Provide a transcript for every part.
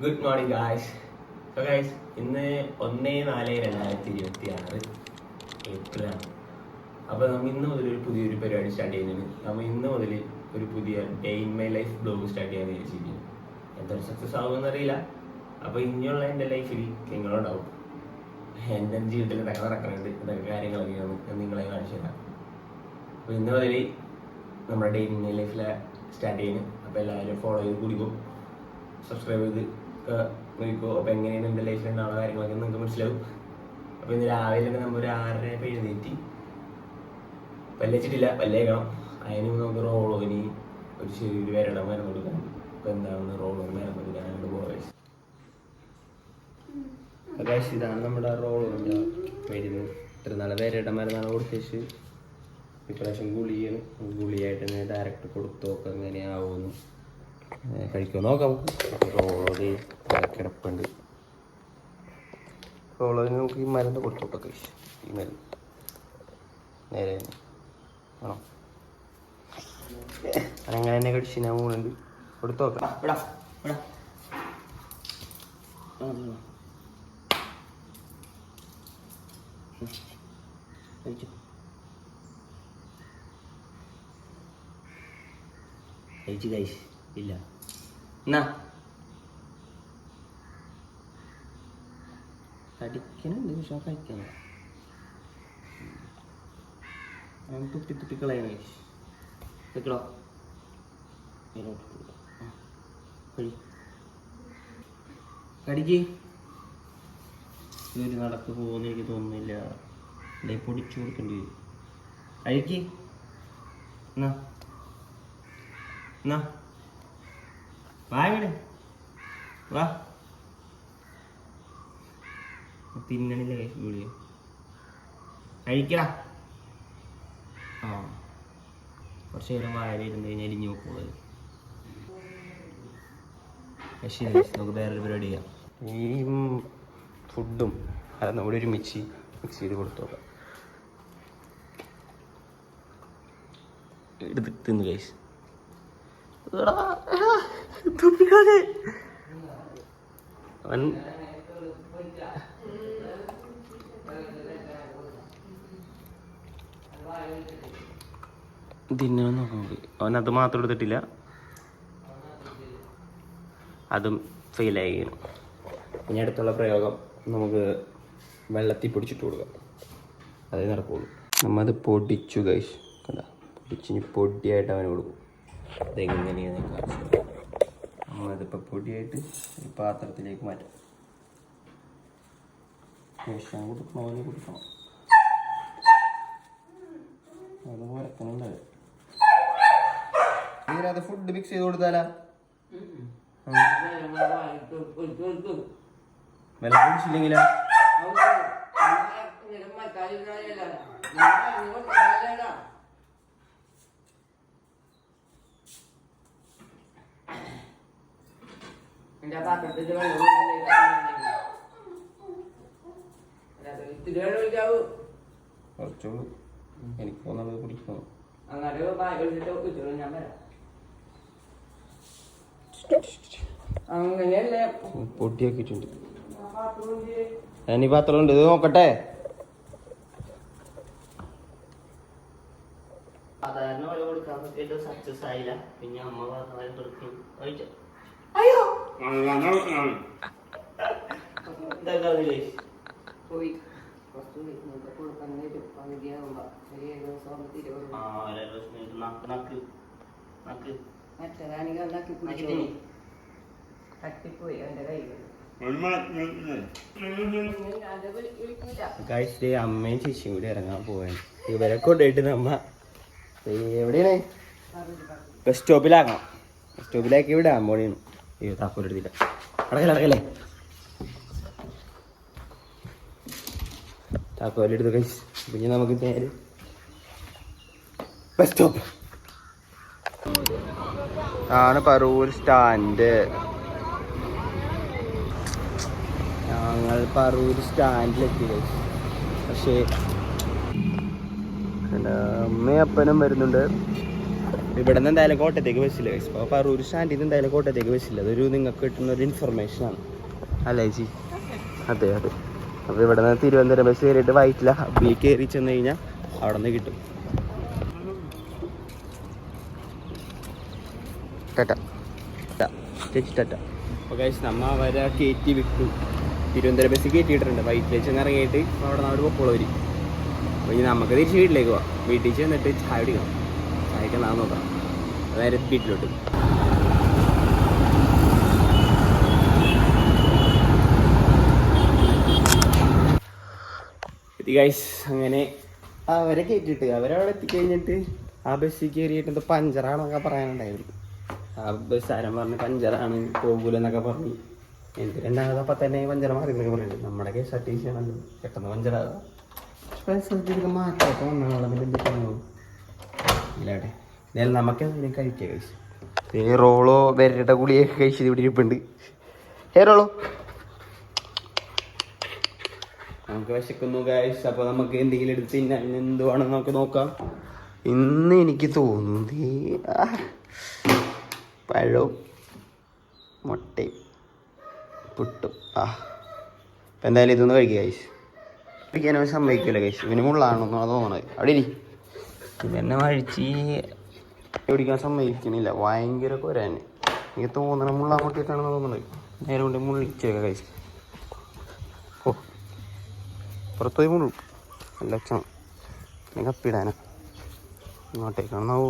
Good morning guys. So guys, ഇന്ന് 1/4/2026 ഏപ്രിലാണ്. അപ്പോൾ നമ്മൾ ഇന്ന് മുതൽ ഒരു പുതിയൊരു പരിപാടി സ്റ്റാർട്ട് ചെയ്യുന്നതിന് നമ്മൾ ഇന്ന് മുതൽ ഒരു പുതിയ day in my life blog start ചെയ്യാൻ വിചാരിച്ചിരിക്കുന്നു. എന്തൊരു സക്സസ് ആകുമെന്ന് അറിയില്ല. അപ്പോൾ ഇനിയുള്ള എൻ്റെ ലൈഫിൽ നിങ്ങളുണ്ടാവും. എൻ്റെ ജീവിതത്തിൽ എന്തൊക്കെ നടക്കുന്നുണ്ട്, എന്തൊക്കെ കാര്യങ്ങളൊക്കെ ഞാൻ നിങ്ങളെ കാണിച്ചു തരാം. അപ്പോൾ ഇന്ന് മുതൽ നമ്മുടെ ഡേ ഇൻ മൈ ലൈഫിൽ സ്റ്റാർട്ട് ചെയ്യുന്നത്. അപ്പോൾ എല്ലാവരും ഫോളോ ചെയ്ത് കുടിക്കും, സബ്സ്ക്രൈബ് ചെയ്ത് നോക്കിക്കോ. അപ്പോൾ എങ്ങനെയാണ് എൻ്റെ ലൈഫിൽ ഉണ്ടാവുന്ന കാര്യങ്ങളൊക്കെ നിങ്ങൾക്ക് മനസ്സിലാവും. അപ്പോൾ ഇന്ന് രാവിലെ തന്നെ നമ്മൾ ഒരു 6:30 എഴുന്നേറ്റ് പല്ലിച്ചിട്ടില്ല, പല്ലേക്കണം. അതിന് നമുക്ക് റോളോനി ഒരു ചെറിയൊരു വരട മരം കൊടുക്കാൻ. അപ്പോൾ എന്താണെന്ന് റോളോന് മരം കൊടുക്കാനായിട്ട് പോകാം. ഇതാണ് നമ്മുടെ റോളോൻ്റെ മരുന്ന്. ഇത്ര നാളെ വരട മരുന്നാണ് കൊടുത്തേച്ച് ഇപ്രാവശ്യം ഗുളിയായിട്ട് ഡയറക്റ്റ് കൊടുത്തു നോക്കാം എങ്ങനെയാവുമെന്ന്. കഴിക്കുമോ നോക്കാം. റോളോട് കിടപ്പുണ്ട്. റോളോന് നമുക്ക് ഈ മരുന്ന് കൊടുത്തോട്ടെ കഴിച്ചു. ഈ മരുന്ന് നേരെ ആണോ അങ്ങനെ തന്നെ കടിച്ച് ഞാൻ പോകുന്നുണ്ട്. കൊടുത്തു നോക്കാം. കഴിച്ചു കഴിച്ച് ഇല്ല എന്നാ കടിക്കണുണ്ട്, പക്ഷെ കഴിക്കണം. തുപ്പി കളയണ വെക്കടോ. കടിക്ക് ഒരു നടക്ക് പോകുന്ന എനിക്ക് തോന്നുന്നില്ല. അല്ലെങ്കിൽ പൊടിച്ചു കൊടുക്കേണ്ടി വരും. കഴിക്ക് എന്നാ എന്നാ വാ ഇവിടെ വാ. തിന്നണില്ല ഗുളിക. കഴിക്കടാ. ആ കുറച്ച് നേരം വായലിരുന്ന് കഴിഞ്ഞാൽ എലിഞ്ഞു നോക്കുള്ളത്. ശരി, നമുക്ക് വേറൊരു പരിപാടി ചെയ്യാം. ഈ ഫുഡും അത് നമ്മുടെ ഒരു മിക്സ് ചെയ്ത് കൊടുത്തു നോക്കാം. എടുത്ത് തിന്ന് കഴിച്ച് അവൻ തിന്നാൻ നോക്കാം. അവനത് മാത്രം എടുത്തിട്ടില്ല, അതും ഫെയിലായി. ഇനി അടുത്തുള്ള പ്രയോഗം നമുക്ക് വെള്ളത്തിൽ പൊടിച്ചിട്ട് കൊടുക്കാം. അതേ നടക്കുള്ളൂ. നമ്മത് പൊടിച്ചു കഴിച്ച് കണ്ട പൊടിച്ചിനി പൊടിയായിട്ട് അവന് കൊടുക്കും. അതെങ്ങനെയാണ് നമ്മളിതിപ്പോൾ പൊടിയായിട്ട് ഒരു പാത്രത്തിലേക്ക് മാറ്റാം. ശേഷം കൊടുക്കണം കൊടുക്കണം. അതുപോലെ തന്നെ ഇതിനകത്ത് ഫുഡ് മിക്സ് ചെയ്ത് കൊടുത്താലാ വെള്ളം കുടിച്ചില്ലെങ്കിലാ കുറച്ചോളൂ. എനിക്ക് തോന്നുന്നത് കുടിക്കണം. പൊട്ടിയാക്കിയിട്ടുണ്ട്. ഞാനീ പാത്രം ഉണ്ട്, ഇത് നോക്കട്ടെ. സാധാരണ പോലെ കൊടുക്കാൻ പറ്റിയിട്ട് സക്സസ് ആയില്ല. പിന്നെ അമ്മ പറഞ്ഞു കഴിച്ചോ. അയ്യോ പോയി അമ്മയും ചേച്ചിയും കൂടി ഇറങ്ങാൻ പോവാൻ. ഇവരെ കൊണ്ടുപോയിട്ട് നമ്മ എവിടെയാണ് ബസ് സ്റ്റോപ്പിലാക്കണം. ബസ് സ്റ്റോപ്പിലാക്കി ഇവിടെ ആമ്പോണിയാണ്. താക്കോലെടുത്തില്ല. അടക്കല്ലേ താക്കോലെടുത്ത് കഴിച്ച് പിന്നെ നമുക്ക് നേരെ ബസ് സ്റ്റോപ്പ് ആണ്. പറവൂർ സ്റ്റാൻഡ്. ഞങ്ങൾ പറവൂർ സ്റ്റാൻഡിലെത്തി. പക്ഷേ അമ്മയും അപ്പനും വരുന്നുണ്ട്. ഇവിടെ നിന്ന് എന്തായാലും കോട്ടയത്തേക്ക് ബസ്സില്ല ഗൈസ്. അപ്പോൾ പറൂർ സ്റ്റാൻഡിൽ നിന്ന് എന്തായാലും കോട്ടയത്തേക്ക് ബസ്സില്ല. അതൊരു നിങ്ങൾക്ക് കിട്ടുന്ന ഒരു ഇൻഫർമേഷനാണ് അല്ലേ ചേച്ചി? അതെ അതെ. അപ്പോൾ ഇവിടെ നിന്ന് തിരുവനന്തപുരം ബസ് കയറിയിട്ട് വൈറ്റില ഹബ്ബിൽ കയറി ചെന്ന് കഴിഞ്ഞാൽ അവിടെ നിന്ന് കിട്ടും. ടാറ്റ ചേച്ചി ടാറ്റ. അപ്പോൾ ഗൈസ് നമ്മൾ അവരെ കയറ്റി വിട്ടു. തിരുവനന്തപുരം ബസ് കയറ്റിയിട്ടുണ്ട്. വൈറ്റിലേക്ക് ചെന്ന് ഇറങ്ങിയിട്ട് അവിടെ നിന്ന് പോളവർ. അപ്പോൾ ഇനി നമുക്ക് തിരിച്ച് വീട്ടിലേക്ക് പോവാം. വീട്ടിൽ ചെന്നിട്ട് ചായ കുടിക്കണം. ചായക്ക് നാ നോക്കാം. അതായത് വീട്ടിലോട്ട് ഗൈസ്. അങ്ങനെ അവരെ കയറ്റിയിട്ട് അവരവിടെ എത്തിക്കഴിഞ്ഞിട്ട് ആ ബസ്സിൽ കയറിയിട്ട് എന്തോ പഞ്ചറാണെന്നൊക്കെ പറയാനുണ്ടായിരുന്നു. ആ ബസ്സാരം പറഞ്ഞ് പഞ്ചറാണ് പോകൂലെന്നൊക്കെ പറഞ്ഞ് എനിക്ക് രണ്ടാമത് അപ്പം തന്നെ പഞ്ചറ മാറി എന്നൊക്കെ പറയുന്നുണ്ട്. നമ്മുടെ KSRTC ആണല്ലോ പെട്ടെന്ന് പഞ്ചറാകാം. സ്ഥലത്തേക്ക് മാറ്റമൊക്കെ വന്നാളെ ഇല്ലാട്ടെ. എന്തായാലും നമുക്ക് എന്തെങ്കിലും കഴിക്കുക കഴിച്ചു. പിന്നെ റോളോ വരയുടെ ഗുളിയൊക്കെ കഴിച്ചത് ഇവിടെ ഇരിപ്പുണ്ട്. റോളോ നമുക്ക് വിശക്കുന്നു ഗൈസ്. അപ്പോൾ നമുക്ക് എന്തെങ്കിലും എടുത്ത് തിന്നാൻ എന്തുവാണെന്ന് നമുക്ക് നോക്കാം. ഇന്ന് എനിക്ക് തോന്നുന്നത് പഴവും മുട്ടയും പുട്ടും. അപ്പം എന്തായാലും ഇതൊന്ന് കഴിക്കുക ഗൈസ്. കഴിക്കാനവൻ സമ്മതിക്കില്ല ഗൈസ്. ഇവന് മുള്ളാണെന്നോ തോന്നണത്. അവിടെ ഇരി. ഇതെന്നെ വഴിച്ച് പിടിക്കാൻ സമ്മതിക്കണില്ല. ഭയങ്കര കുരാന്. എനിക്ക് തോന്നണ മുള്ളാൻ മുട്ടിയിട്ടാണെന്ന് തോന്നുന്നത്. നേരെ കൊണ്ട് മുള്ളിച്ചേക്കാം ഗൈസ്. ഓ പുറത്തു പോയി മുള്ളും. നല്ല അച്ഛൻ കപ്പിടാനാ ഇങ്ങോട്ടേക്കാണെന്നാവോ.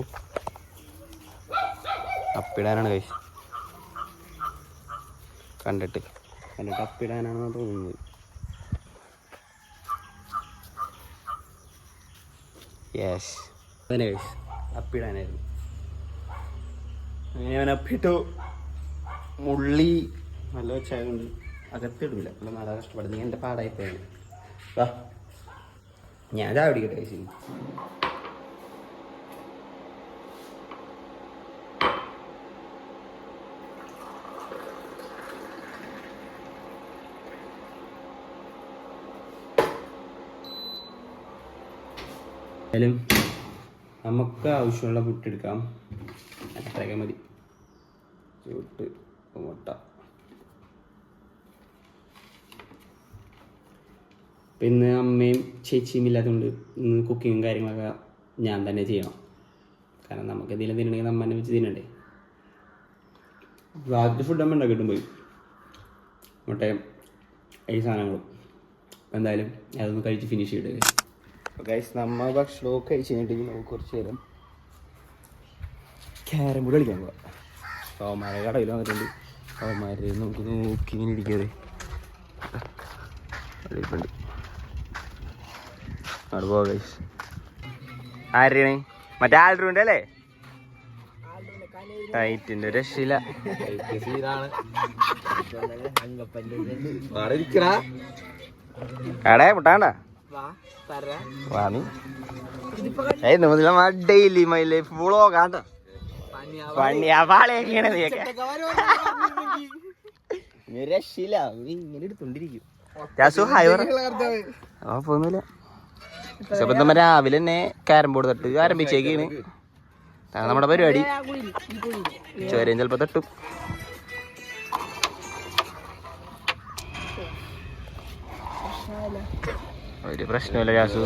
കപ്പിടാനാണ് കഴിച്ച് കണ്ടിട്ട് കപ്പിടാനാണെന്ന് തോന്നുന്നത്. യെസ് അതന്നെ കഴിച്ച് അപ്പിടാനായിരുന്നു. അങ്ങനെ അവൻ അപ്പിട്ടു. മുള്ളി നല്ല വെച്ചായതുകൊണ്ട് അകത്തിടില്ല. അല്ല നല്ല കഷ്ടപ്പെടുന്നത്. എൻ്റെ പാടായിപ്പോയാണ്. വാ ഞാൻ ചായ പിടിക്കട്ടെ കഴിച്ചു. എന്തായാലും നമുക്ക് ആവശ്യമുള്ള പുട്ടെടുക്കാം. അത്രയൊക്കെ മതി. ചൂട്ട് മുട്ട. പിന്നെ അമ്മയും ചേച്ചിയും ഇല്ലാത്തതുകൊണ്ട് ഇന്ന് കുക്കിങ്ങും കാര്യങ്ങളൊക്കെ ഞാൻ തന്നെ ചെയ്യണം. കാരണം നമുക്ക് എന്തെങ്കിലും തിന്നണമെങ്കിൽ നമ്മ തന്നെ വെച്ച് തിന്നണ്ടേ. രാത്രി ഫുഡ് അമ്മ ഉണ്ടാക്കിയിട്ടും പോയി മുട്ടയും ഈ സാധനങ്ങളും. അപ്പം എന്തായാലും അതൊന്ന് കഴിച്ച് ഫിനിഷ് ചെയ്തിട്ട് ഗൈസ് നമ്മ ഭക്ഷണമൊക്കെ കഴിച്ച് കഴിഞ്ഞിട്ട് നമുക്ക് കുറച്ച് നേരം ക്യാരം ബോർഡ് കളിക്കാൻ പോവാം. അവന്മാരെ കടയിൽ വന്നിട്ടുണ്ട്. അവന്മാരെ നമുക്ക് നോക്കി ഇങ്ങനെ ഇരിക്കാതെ കളിപ്പുണ്ട്. അവിടെ പോവാ ഗൈസ്. ആരെയാണ് മറ്റേ ആൾറൗണ്ട് അല്ലേ? ഹൈറ്റിന്റെ രക്ഷയില്ല. എടേ മുട്ടാണ്ട ഡെയിലി മൈ ലൈഫ് വ്ളോഗാണ്ട രക്ഷയില്ല. ഇങ്ങനെ എടുത്തോണ്ടിരിക്കും. പോന്നില്ല. നമ്മ രാവിലെ തന്നെ ക്യാരം ബോർഡ് തട്ട് ആരംഭിച്ചേക്കാണ് നമ്മുടെ പരിപാടി. ചോരയും ചിലപ്പോ തട്ടും. ഒരു പ്രശ്നമില്ല ജാസു.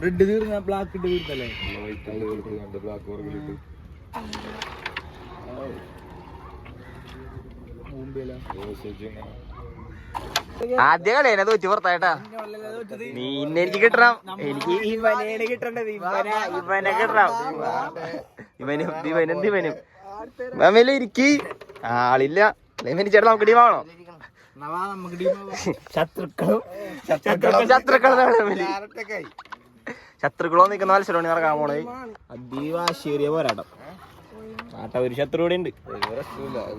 റെഡ് തീർന്ന ബ്ലാക്ക് ഇട്ട് തീർത്തല്ലേ? ആദ്യ കളിയാ തോറ്റു പുറത്തായിട്ടാ. നീ ഇന്നെ എനിക്ക് കിട്ടണം. എനിക്ക് ഇവനെ കിട്ടണ്ടത്. ഇവനെ കിട്ടണം. ഇവനും ഇവനും ഇരിക്കി ആളില്ല. ചേട്ടാ നമുക്ക് ടീമാണോ? ശത്രുക്കളോ നിൽക്കുന്ന മത്സരം നടക്കാൻ പോണേ. അതിവാശേറിയ പോരാട്ടം. ഒരു ശത്രു കൂടെ ഉണ്ട്.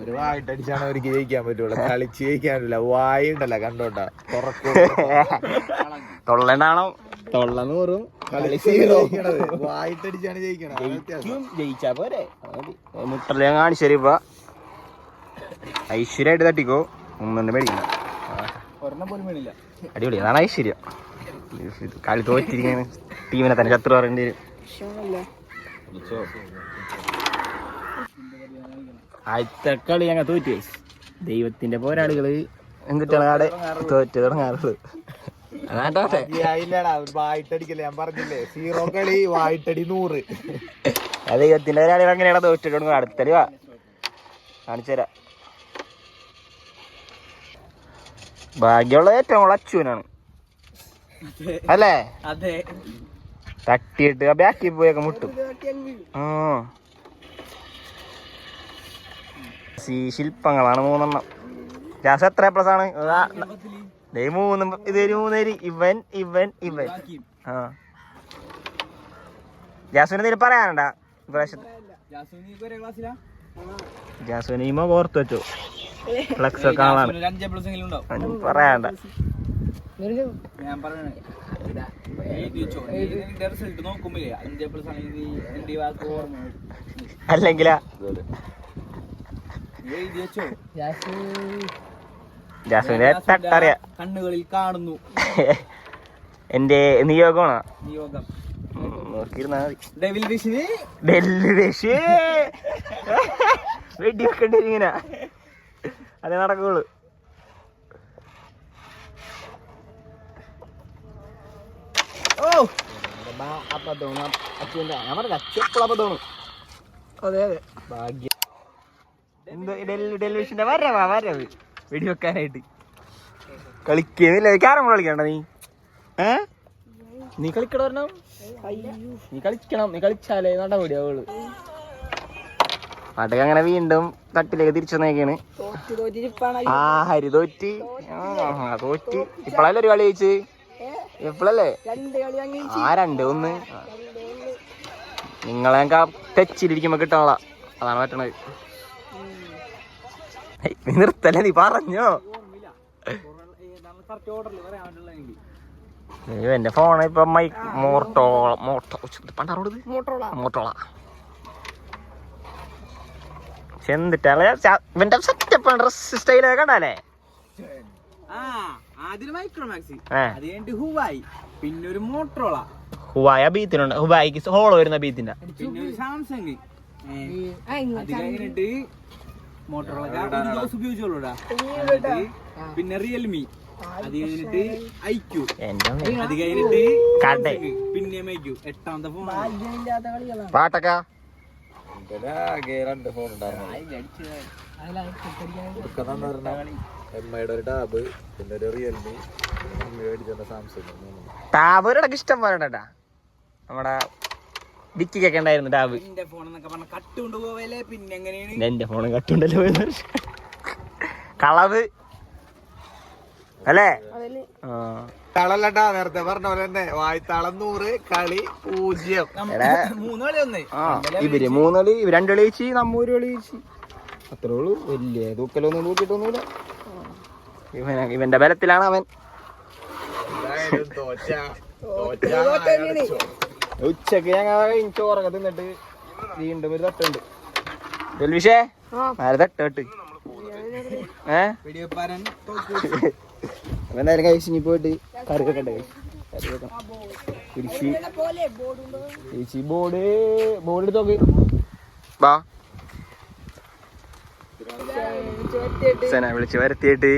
ഒരു വായിട്ടടിച്ചാണ് അവർക്ക് ജയിക്കാൻ പറ്റുള്ളൂ. കളിച്ച് ജയിക്കാൻ പറ്റില്ല. വായുണ്ടല്ല കണ്ടോട്ടാ. തൊള്ളണ്ടാണോ? തൊള്ള നൂറും വായിട്ടടിച്ചാണ് ജയിക്കണം. ജയിച്ചാ പോരെ. മുട്ടല്ല കാണിച്ചേരിപ്പ ഐശ്വര്യമായിട്ട് തട്ടിക്കോ, ഒന്നും പേടിക്കില്ല. അടിപൊളി, അതാണ് ഐശ്വര്യം. കളി തോറ്റിരിക്കുന്ന ടീമിനെ തന്നെ ശത്രു പറയേണ്ടി വരും. ആദ്യത്തെ കളി ഞങ്ങൾ തോറ്റു. ദൈവത്തിന്റെ പോരാളികള് എന്തിട്ടാണ് തോറ്റ് തുടങ്ങാറുള്ളത്. വായിട്ടടിക്കല്ലേ, ഞാൻ പറഞ്ഞില്ലേ, 0 കളി വായിട്ടടി 100. ദൈവത്തിന്റെ പോരാളികൾ അങ്ങനെയാണ് തോറ്റിട്ട് തുടങ്ങുക. അടുത്തല് വാ കാണിച്ചുതരാം. ഭാഗ്യമുള്ള ഏറ്റവും കൂടുതൽ അച്ഛനാണ് അല്ലേ? അതെ, തട്ടിയിട്ട് ബാക്കി പോയൊക്കെ മുട്ടും. ശില്പങ്ങളാണ് 3 ജാസ് എത്ര പ്ലസ് ആണ്? 3 ഇതൊരു 3 ഇവൻ ഇവൻ ഇവൻ. ജാസുവിന് എന്തെങ്കിലും പറയാനുണ്ടാ ഇപ്രാവശ്യത്തെ? ജാസുവിന് ഈമോ ഓർത്ത് വെച്ചോ, ഫ്ലക്സ് ഒക്കെ ആളാണ് പറയാണ്ട. അല്ലെങ്കിലാ ജാസുവിന്റെ തട്ടറിയാ, കണ്ണുകളിൽ കാണുന്നു. എന്റെ നിയോഗമാണോ? നോക്കിയിരുന്നാ മതി. വെടി വെക്കേണ്ടി ഇങ്ങനെ അതേ നടക്കുള്ളൂ. ഭാഗ്യം ടെലിവിഷന്റെ വരവ് വെടിവെക്കാനായിട്ട് കളിക്കുന്നില്ല. ക്യാരം കളിക്കണ്ട നീ? നീ കളിക്കണ പറഞ്ഞോ, നീ കളിക്കണം. നീ കളിച്ചാലേ നടപടിയാവുള്ളൂ. നാട്ടൊക്കെ അങ്ങനെ വീണ്ടും തട്ടിലേക്ക് തിരിച്ചു വന്നേക്കാണ്. ഹരി തോറ്റ് തോറ്റ്. ഇപ്പഴല്ലേ ഒരു കളി ജയിച്ച്? എപ്പോഴല്ലേ? 2-1. നിങ്ങളെ ടച്ചിലിരിക്കുമ്പോ കിട്ടാനുള്ള അതാണ് പറ്റണത്. നീ നിർത്തല്ലേ, നീ പറഞ്ഞോ. എന്റെ ഫോൺ ഇപ്പൊ മോട്ടോള ചെന്നിട്ടാണ് ഇവന്റെ സെറ്റപ്പ് ഡ്രസ് സ്റ്റൈലൊക്കെ കണ്ടാലേ. പിന്നെ മോട്ടോറോള ഹുവായ ബീത്തിനുണ്ട്. ഹുവായിക്ക് ഹോളോ വരുന്ന ബീത്തിന്റെ. പിന്നെ സാംസങ്. മോട്ടോറോള ഉപയോഗിച്ചോളൂടാ. പിന്നെ റിയൽമി. അത് കഴിഞ്ഞിട്ട് ഐക്യു. അത് കഴിഞ്ഞിട്ട് പിന്നെ ഐക്യു. 8ാമത്തെ ഫോൺ. പാട്ടൊക്കെ 2 ഫോൺ ഉണ്ടായിരുന്നു. എംഐയുടെ ഒരു ടാബ്, പിന്നെ ഒരു റിയൽമി, സാംസങ്. ടാബ് ഒരിടക്ക് ഇഷ്ടം പോരണ്ടാ. നമ്മുടെ ഡിക്കിക്കൊക്കെ ഉണ്ടായിരുന്നു ടാബ്. എന്റെ ഫോൺ കട്ടുകൊണ്ട് പോവല്ലേ. പിന്നെ എങ്ങനെയാണ് എന്റെ ഫോൺ കട്ടുണ്ടല്ലോ കളവ് അല്ലേ? തളല്ലട്ടാ, നേരത്തെ പറഞ്ഞ പോലെ തന്നെ വായ്ത്താളം 100 കളി 0. 3 കളി ഒന്ന്. ഇവര് 3 കളി, 2 കളി ജയിച്ച്, നമ്മ 1 കളി ജയിച്ച്. അത്രേ ഉള്ളൂ. വലിയ തൂക്കലൊന്നും തൂക്കിട്ടൊന്നുമില്ല. ഇവന്റെ ബലത്തിലാണ് അവൻ. ഉച്ചക്ക് ഞങ്ങൾ ചോറൊക്കെ തിന്നിട്ട് വീണ്ടും ഒരു തട്ടുണ്ട്. വെൽവിഷേ തട്ട് എന്തായാലും കഴിച്ച് പോയിട്ട് കറി വെക്കട്ടെ. കറി വെക്കണം. തിരിച്ച് ബോർഡ് എടുത്തോക്ക്. ബാ വിളിച്ച് വരുത്തിയിട്ട്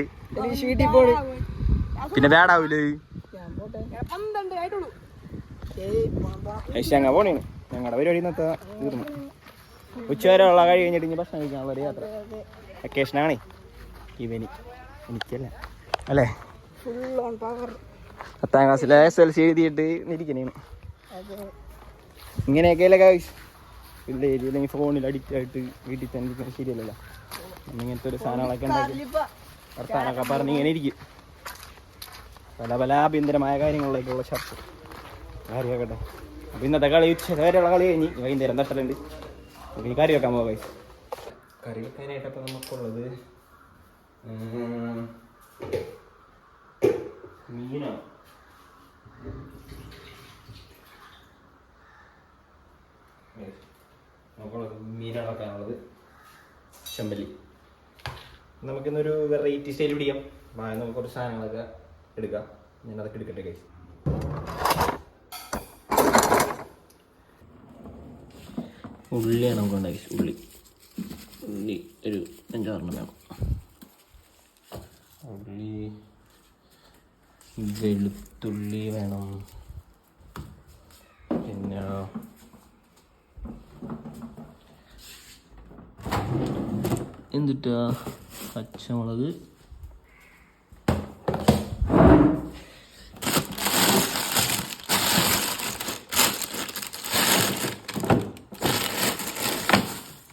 പിന്നെ വേടാവൂലേ. ഞങ്ങ പോണേ. ഞങ്ങളുടെ പരിപാടി ഇന്നത്തെ തീർന്നു. ഉച്ചവരെയുള്ള കഴി കഴിഞ്ഞിട്ട് ഇനി ഭക്ഷണം കഴിക്കാനുള്ള ഒരു യാത്ര. വെക്കേഷനാണേ ഇവന്, എനിക്കല്ല അല്ലേ. 10ാം ക്ലാസ്സിലെ SLC എഴുതിയിട്ട് ഇരിക്കണേണ്. ഇങ്ങനെയൊക്കെയല്ലേ വില്ലേജ് അല്ലെങ്കിൽ ഫോണിൽ അഡിക്റ്റ് ആയിട്ട് വീട്ടിൽ തന്നെ ഇരിക്കുന്നത് ശരിയല്ലല്ലോ. ഇങ്ങനത്തെ ഒരു സാധനങ്ങളൊക്കെ ഉണ്ടാക്കി വർത്താനൊക്കെ പറഞ്ഞ് ഇങ്ങനെ ഇരിക്കും. പല ആഭ്യന്തരമായ കാര്യങ്ങളിലേക്കുള്ള ചർച്ച കാര്യമാക്കട്ടെ. അപ്പം ഇന്നത്തെ കളി ഉച്ചവരെയുള്ള കളി കഴിഞ്ഞ് വൈകുന്നേരം തട്ടലുണ്ട്. ഇനി കറി വെക്കാൻ പോകാം. കറി വെക്കാനായിട്ടപ്പോൾ നമുക്കുള്ളത് മീനോ നമുക്കുള്ളത് മീനാണ് വെക്കാനുള്ളത്. ചെമ്പല്ലി നമുക്കിന്നൊരു വെറൈറ്റി സ്റ്റൈൽ പിടിക്കാം. നമുക്ക് കുറച്ച് സാധനങ്ങളൊക്കെ എടുക്കാം. ഞാൻ അതൊക്കെ എടുക്കട്ടെ ഗൈസ്. ഉള്ളിയാണ് നമുക്ക് ഉണ്ടാക്കി. ഉള്ളി ഒരു 5-6 വേണം. ഉള്ളി, വെളുത്തുള്ളി വേണം. പിന്നെ എന്നിട്ടാ പച്ചമുളക്,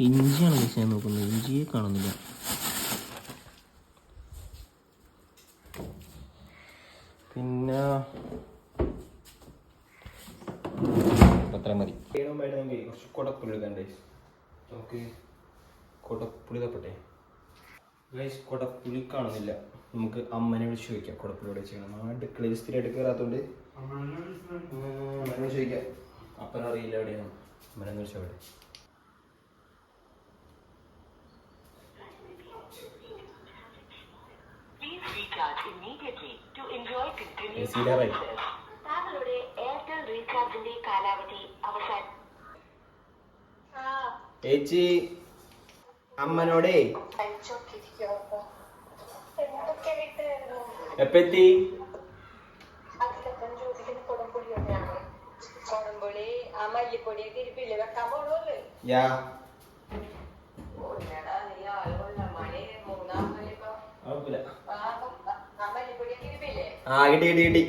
ഇഞ്ചിയാണ് കഴിച്ച് ഞാൻ നോക്കുന്നത്. ഇഞ്ചിയെ കാണുന്നില്ല. പിന്നെ അത്ര മതി. മുമ്പായിട്ട് നമുക്ക് കുറച്ച് കുടപ്പുളി എടുക്കാൻ ഗൈസ്. നമുക്ക് കുടപ്പുളി തപ്പട്ടെ ഗൈസ്. കുടപ്പുളി കാണുന്നില്ല. നമുക്ക് അമ്മനെ വിളിച്ച് ചോദിക്കാം കുടപ്പുളിയോടെ ചെയ്യണം. അടുക്കളയിൽ സ്ഥിരമായിട്ട് കയറാത്തോണ്ട് അമ്മനെ ചോദിക്കാം. അപ്പനറിയില്ല എവിടെയാണ്. അമ്മനെ വിളിച്ചാൽ അവിടെ. ചേച്ചി അമ്മനോടേ എപ്പെത്തി? കിട്ടി.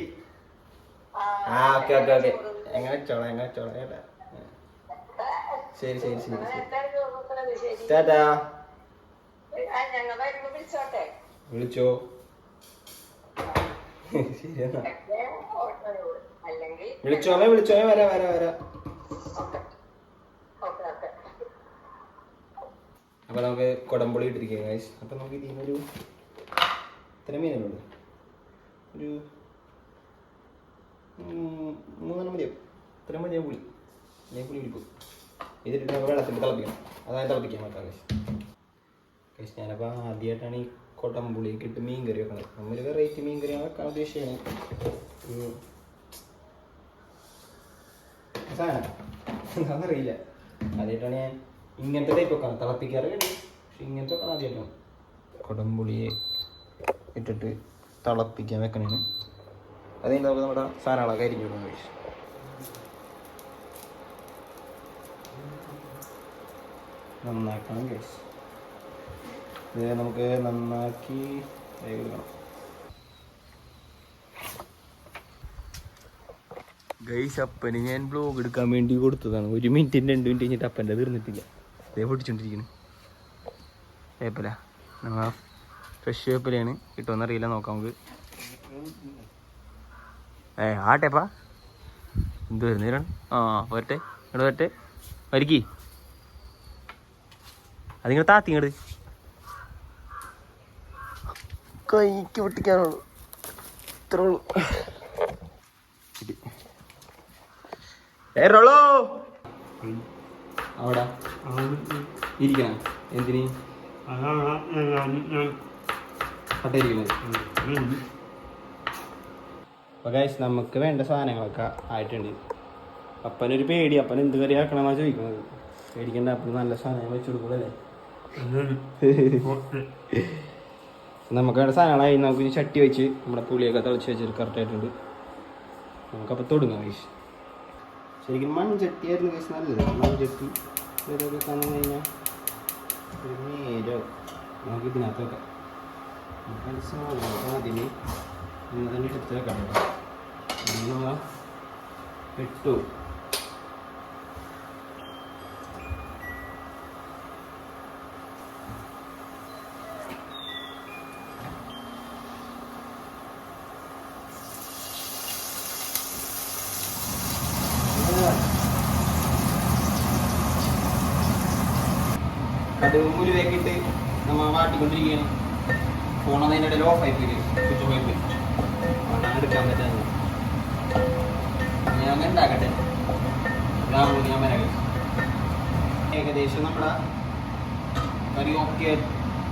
ഓക്കെ എങ്ങനെ ചോള കേട്ടാ. ശരി ടാറ്റാ. വിളിച്ചോ. ശരിയെന്നാ വിളിച്ചോമേ വരാ. അപ്പൊ നമുക്ക് കുടംപുളി ഇട്ടിരിക്കുക ഗൈസ്. അപ്പൊ നമുക്ക് ഇതിനൊരു ഇത്ര മീനുള്ളൂ. ഒരു 3 മതിയോ? ഇത്ര മതിയോ പുളി? ഞാൻ പുളി പിടിക്കും. ഇതിട്ട് നമുക്ക് വെള്ളത്തിൽ തിളപ്പിക്കണം. അതായത് തിളപ്പിക്കാൻ വെക്കാം ഗൈസ്. ഞാനപ്പോൾ ആദ്യമായിട്ടാണ് ഈ കുടംപുളിയൊക്കെ ഇട്ട് മീൻ കറി വെക്കണത്. നമ്മൾ വെറൈറ്റി മീൻ കറിയാണ് വെക്കാൻ ഉദ്ദേശിച്ചാണ്. സാധനം എന്താണെന്നറിയില്ല. ആദ്യമായിട്ടാണ് ഞാൻ ഇങ്ങനത്തെ ടൈപ്പ് വെക്കണം. തിളപ്പിക്കാറ് കഴിഞ്ഞു, പക്ഷെ ഇങ്ങനത്തെ വെക്കണം ആദ്യമായിട്ടാണ്. കുടംപുളിയെ ഇട്ടിട്ട് തിളപ്പിക്കാൻ വെക്കണേന്. അത് കഴിഞ്ഞ് നമുക്ക് നമ്മുടെ സാധനങ്ങളൊക്കെ അരിഞ്ഞു വിടണം ഗൈസ്. നന്നാക്കണം ഗൈസ്. ഇത് നമുക്ക് നന്നാക്കി കൊടുക്കണം ഗൈസ്. അപ്പന് ഞാൻ ബ്ലോഗ് എടുക്കാൻ വേണ്ടി കൊടുത്തതാണ്. 1 മിനിറ്റും 2 മിനിറ്റ് കഴിഞ്ഞിട്ട് അപ്പൻ്റെ തീർന്നിട്ടില്ല. അതേ പൊട്ടിച്ചോണ്ടിരിക്കുന്നു. വേപ്പില നമ്മ ഫ്രഷ് വേപ്പിലയാണ്. കിട്ടുമെന്നറിയില്ല, നോക്കാം നമുക്ക്. ആട്ടേപ്പാ എന്ത് വരുന്നേരാണ്. വരട്ടെ ഇങ്ങോട്ട് വരട്ടെ. വരിക്കി അതിങ്ങനെ താത്തിങ്ങട് കൈക്ക് പൊട്ടിക്കാനുള്ളൂ. ഇത്ര ഉള്ളൂ. അവിടെ ഇരിക്കണം. എന്തിന് കട്ടയിരിക്കുന്നത്? അപ്പോൾ ഗൈസ് നമുക്ക് വേണ്ട സാധനങ്ങളൊക്കെ ആയിട്ടുണ്ട്. അപ്പനൊരു പേടി. അപ്പൻ എന്ത് കറി ആക്കണമെന്നാണ് ചോദിക്കുന്നത്. പേടിക്കണ്ട, അപ്പന് നല്ല സാധനം വെച്ച് കൊടുക്കൂലല്ലേ. നമുക്ക് വേണ്ട സാധനങ്ങളായി. നമുക്ക് ചട്ടി വെച്ച് നമ്മുടെ പുളിയൊക്കെ തിളച്ച് വെച്ചിട്ട് കറക്റ്റായിട്ടുണ്ട്. നമുക്കപ്പോൾ തുടങ്ങാം ഗൈസ്. ശരിക്കും മൺചട്ടിയായിരുന്നു ഗൈസ് നല്ലത്. മൺചട്ടി ഇതൊക്കെ തന്നു കഴിഞ്ഞാൽ ഒരു നേരം നമുക്ക് ഇതിനകത്ത് വെക്കാം. ആദ്യമേ ഇന്ന് തന്നെ എടുത്ത് വെക്കാം. ഇട്ടു അത് മുരുവേക്കിട്ട് നമ്മൾ വാട്ടിക്കൊണ്ടിരിക്കുകയാണ്. ഫോണതിൻ്റെ ഇടയിൽ ഓഫായി പോയി, സ്വിച്ച് ഓഫ് ആയി പോയി. അതുകൊണ്ടാണ് എടുക്കാൻ പറ്റാതെ. ഞാൻ ഉണ്ടാക്കട്ടെ. ഞാൻ വരാം. ഏകദേശം നമ്മുടെ കറി ഓക്കെ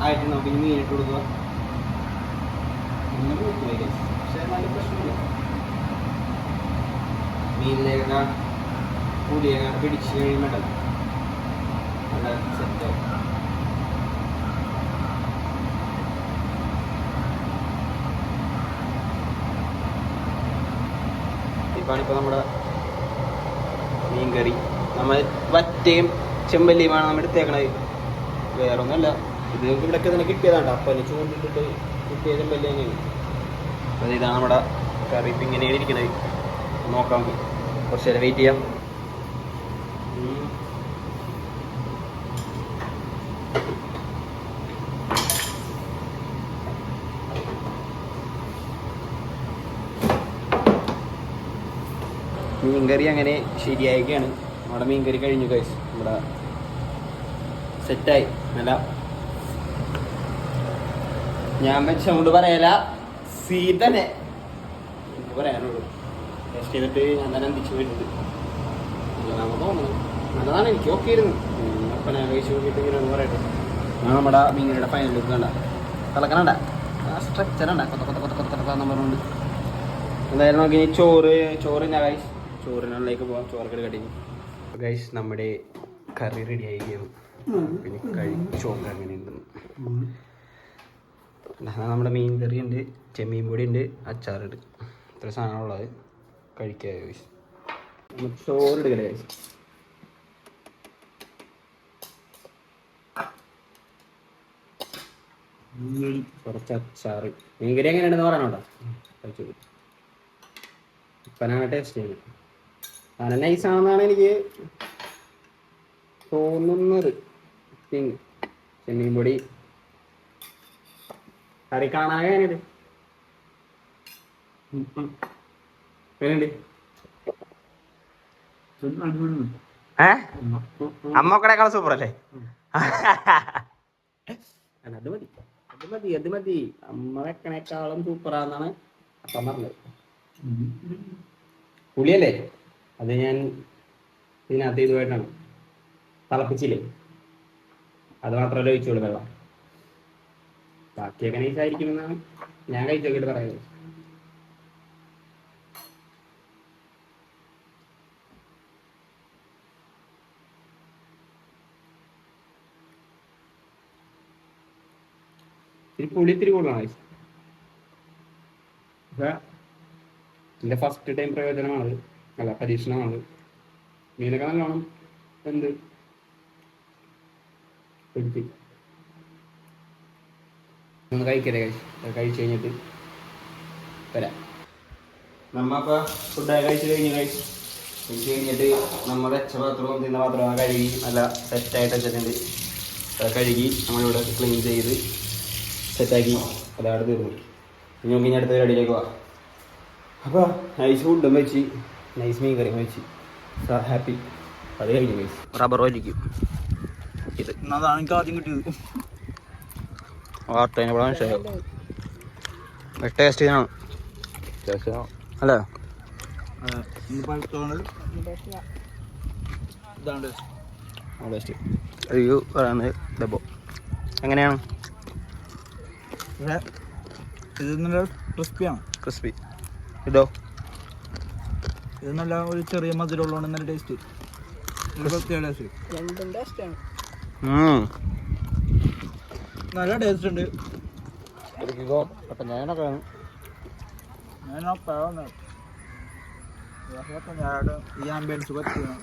ആയിട്ട് നമുക്ക് ഇനി മീനിട്ട് കൊടുക്കുക. പിന്നെ പക്ഷേ നല്ല പ്രശ്നമില്ല. മീനിലേക്കാ പുളിയൊക്കെ പിടിച്ച് കഴിയുമ്പോണ്ടല്ലോ നല്ല സെറ്റാവും. ഇപ്പാണിപ്പോൾ നമ്മുടെ മീൻ കറി നമ്മൾ വറ്റയും ചെമ്പല്ലിയുമാണ് നമ്മൾ എടുത്തേക്കണത്. വേറെ ഒന്നുമല്ല, ഇത് ഇവിടെയൊക്കെ തന്നെ കിട്ടിയതാണ്. അപ്പം അതിന് ചൂണ്ടിട്ടിട്ട് കിട്ടിയ ചെമ്പല്ലി തന്നെയാണ്. അപ്പോൾ ഇതാണ് നമ്മുടെ കറി. ഇപ്പം ഇങ്ങനെയാണ് ഇരിക്കുന്നത്. നോക്കാം, കുറച്ച് നേരം വെയിറ്റ് ചെയ്യാം. മീൻകറി അങ്ങനെ ശരിയായിരിക്കുകയാണ്. നമ്മുടെ മീൻകറി കഴിഞ്ഞു ഗൈസ്. നമ്മുടെ സെറ്റായി. നല്ല ഞാൻ വെച്ചുകൊണ്ട് പറയല, സീതനെ പറയാനുള്ളൂ. ടേസ്റ്റ് ചെയ്തിട്ട് ഞാൻ തന്നെ അന്തിച്ചു വരുന്നത് നല്ലതാണെന്ന് തോന്നുന്നു. നല്ലതാണ്, എനിക്ക് ഓക്കെ ആയിരുന്നു. അപ്പം ഞാൻ കഴിച്ച് നോക്കിയിട്ട് ഇങ്ങനെ ഒന്ന് പറയട്ടെ. ഞാൻ നമ്മുടെ മീൻകറിയുടെ ഫൈനൽ ലുക്ക് കണ്ട തിളക്കണണ്ട സ്ട്രക്ചർ ഉണ്ടാ കൊത്ത പറഞ്ഞുകൊണ്ട് എന്തായാലും നോക്കി ചോറ് ഞാൻ ഗൈസ് ചോറിനുള്ളിലേക്ക് പോകാം. ചോറൊക്കെ കട്ടിങ് ഗൈസ്. നമ്മുടെ കറി റെഡി ആയിരിക്കും. പിന്നെ കഴിച്ചോക്ക് അങ്ങനെ ഉണ്ടെന്ന്. നമ്മുടെ മീൻ കറി ഉണ്ട്, ചെമ്മീൻ പൊടി ഉണ്ട്, അച്ചാറുണ്ട്. ഇത്ര സാധനമുള്ളത് കഴിക്കുക ഗൈസ്. നമുക്ക് ചോറ് എടുക്കട്ടെ ഗൈസ്. കുറച്ച് അച്ചാറ്. മീൻകറി എങ്ങനെയുണ്ടെന്ന് പറയാനോട്ടോ. കഴിച്ചോളൂ. ഇപ്പനാണ് ടേസ്റ്റ് ചെയ്യുന്നത്. സാധനം നൈസാണെന്നാണ് എനിക്ക് തോന്നുന്നത്. ചെമ്മീൻ പൊടി കറി കാണാതെ എങ്ങനെയുണ്ട്? അമ്മക്കടേക്കാൾ സൂപ്പർ അല്ലേ? അത് മതി അത് മതി അത് മതി. അമ്മ വെക്കണേക്കാളും സൂപ്പറാന്നാണ് അപ്പം പറഞ്ഞത്. പുളിയല്ലേ അത് ഞാൻ ഇതിനകത്ത് ഇതുമായിട്ടാണ് തിളപ്പിച്ചില്ലേ, അത് മാത്രമല്ല ഒഴിച്ചോളൂ വെള്ളം. ബാക്കിയൊക്കെ നൈസായിരിക്കുമെന്നാണ് ഞാൻ കഴിച്ചു നോക്കിയിട്ട് പറയുന്നത്. പുളി ഇത്തിരി കൂടുതലാണ്. എൻ്റെ ഫസ്റ്റ് ടൈം പ്രയോജനമാണത്, അല്ല പരീക്ഷണമാണ്. മീനൊക്കെ നല്ലോണം എന്ത് ഒന്ന് കഴിക്കല്ലേ കഴിച്ച് കഴിഞ്ഞിട്ട് വരാം. നമ്മപ്പോൾ ഫുഡൊക്കെ കഴിച്ച് കഴിഞ്ഞിട്ട് നമ്മൾ വെച്ച പാത്രവും തിന്ന പാത്രവും കഴുകി നല്ല സെറ്റായിട്ട് വെച്ചിട്ടുണ്ട്. കഴുകി നമ്മളിവിടെ ക്ലീൻ ചെയ്ത് സെറ്റാക്കി അതവിടെ തീർന്നു. ഇനി നമുക്ക് ഇനി അടുത്ത പരിപാടിയിലേക്ക് പോവാം. അപ്പോൾ നൈസ് ഫുഡും വെച്ച് നൈസ് മീൻ കറിയും വെച്ച് ഹാപ്പി. അത് കഴിഞ്ഞു ഗൈസ്. റബ്ബർ വലിക്കും. ഇത് അതാണ് എനിക്ക് ആദ്യം കിട്ടിയത്. വാർത്തേനെ ഇവിടെ മനസ്സിലായോ? ടേസ്റ്റ് ചെയ്യണം അല്ലേ? റിവ്യൂ പറയുന്നത് ഡബോ എങ്ങനെയാണ്? ഇത് നല്ല ക്രിസ്പിയാണ്. ക്രിസ്പി. ഇതോ? ഇത് നല്ല ഒരു ചെറിയ മധുരമുള്ളതുകൊണ്ട് നല്ല ടേസ്റ്റ്. രണ്ടും ടേസ്റ്റാണ്. നല്ല ടേസ്റ്റ് ഉണ്ട്. ഈ ആംബിയൻസ് പറ്റിയാണ്.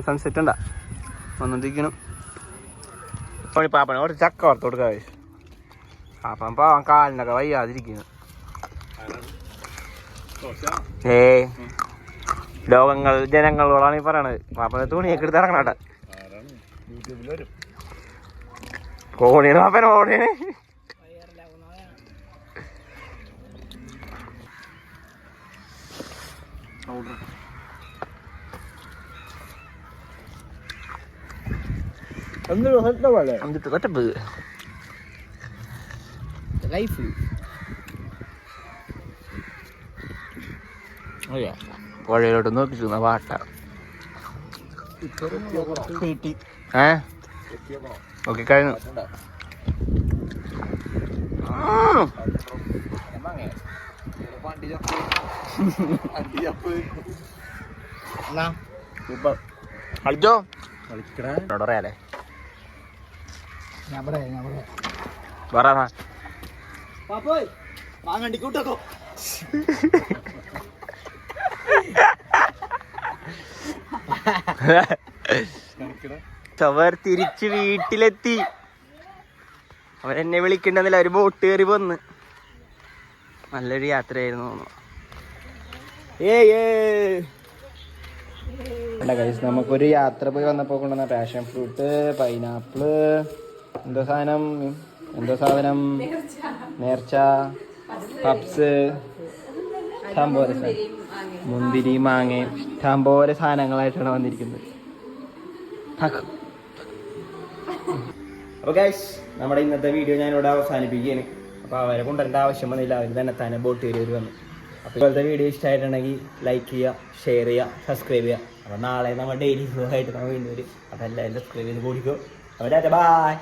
സൺസെറ്റ് ഉണ്ടാ വന്നിരിക്കണം. പാപ്പന ഒരു ചക്ക വറുത്ത് കൊടുക്കുക. അപ്പം പാവം കാലിനൊക്കെ വയ്യാതിരിക്കുന്നു. ജനങ്ങളോടാണ് ഈ പറയണത്. പാപ്പനെ തുണിയൊക്കെ എടുത്ത് ഇറങ്ങണ കോണിയാണ് പാപ്പന ഓടിയാണ്. ലൈഫ് പുഴയിലോട്ട് നോക്കിക്കുന്ന പാട്ട. ഓക്കെ കഴിഞ്ഞു. കളിച്ചോ പറയാലേ ഞാൻ പറയാം പറ വാങ്ങണ്ടിക്കൂട്ടോ. അവർ തിരിച്ച് വീട്ടിലെത്തി. അവരെന്നെ വിളിക്കണ്ടെന്നില്ല, ഒരു ബോട്ട് കയറി വന്ന്. നല്ലൊരു യാത്രയായിരുന്നു തോന്നുന്നു. നമുക്കൊരു യാത്ര പോയി വന്നപ്പോൾ കൊണ്ടുവന്ന പാഷൻ ഫ്രൂട്ട്, പൈനാപ്പിള്, എന്തോ സാധനം നേർച്ച, പപ്സ്, ഇഷ്ടംപോലെ മുന്തിരി, മാങ്ങ, ഇഷ്ടംപോലെ സാധനങ്ങളായിട്ടാണ് വന്നിരിക്കുന്നത്. അപ്പോൾ ഗൈസ്, നമ്മുടെ ഇന്നത്തെ വീഡിയോ ഞാനിവിടെ അവസാനിപ്പിക്കുകയാണ്. അപ്പോൾ അവരെ കൊണ്ടുവരേണ്ട ആവശ്യം വന്നില്ല, അവർ തന്നെ ബോട്ട് കയറി വന്നു. അപ്പോൾ ഇപ്പോഴത്തെ വീഡിയോ ഇഷ്ടമായിട്ടുണ്ടെങ്കിൽ ലൈക്ക് ചെയ്യുക, ഷെയർ ചെയ്യുക, സബ്സ്ക്രൈബ് ചെയ്യുക. അപ്പോൾ നാളെ നമ്മൾ ഡെയിലി ആയിട്ട് നമ്മൾ വീണ്ടും വരും. അപ്പോൾ എല്ലാവരും സബ്സ്ക്രൈബ് ചെയ്ത് കൂടിക്കോ. അപ്പോൾ ബൈ.